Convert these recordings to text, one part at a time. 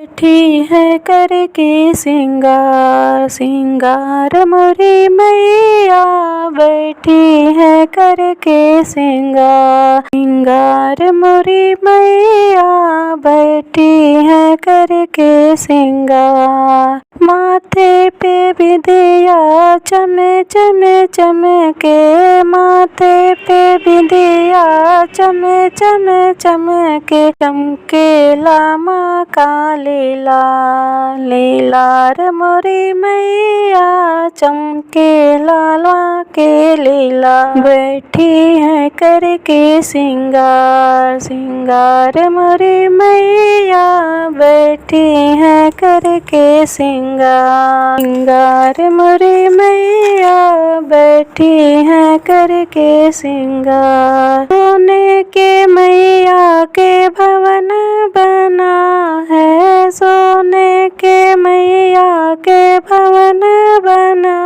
बैठी है करके सिंगार, सिंगार मोरी मैया बैठी है करके सिंगार, सिंगार मोरी मैया बैठी है करके सिंगार। माथे पे बिंदिया चमे चमे चमके, माथे पे बिंदिया चमे चमे चमके, चमकेला माँ का लीला, लीलार मोरी मैया चमकेला माँ के लीला। बैठी है करके सिंगार, सिंगार मोरी मैया बैठी है करके सिंगार, सिंगार मोरी मैया बैठी है करके सिंगार। सोने के मैया के भवन बना है, सोने के मैया के भवन बना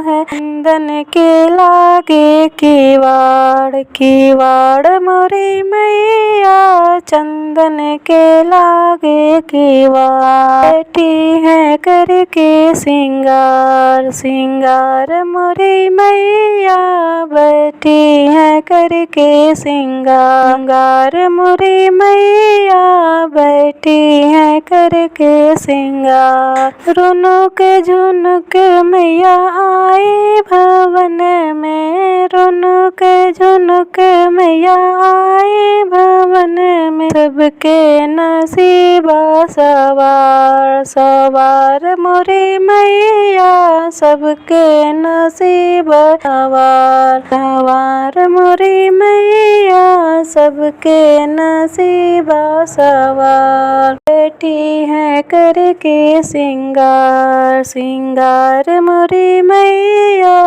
है, चंदन के लागे किवाड़, किवाड़ मोरी मैया चंदन के लागे किवाड़। बैठी है करके सिंगार, सिंगार मोरी मैया बैठी है करके सिंगार, सिंगार मोरी मैया बैठी है करके सिंगार। रुनुक झुनुक मैया आई भवन में, रुनुक झुनुक मैया आई भवन में, सबके नसीबा सवार, सवार मोरी मैया सबके नसीब सवार, सवार मोरी मैया सबके नसीबा सवार। बैठी है करके सिंगार, सिंगार मोरी मैया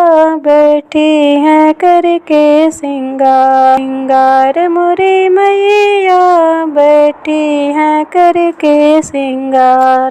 बैठी है करके सिंगार, सिंगार मोरी मैया बैठी है करके सिंगार।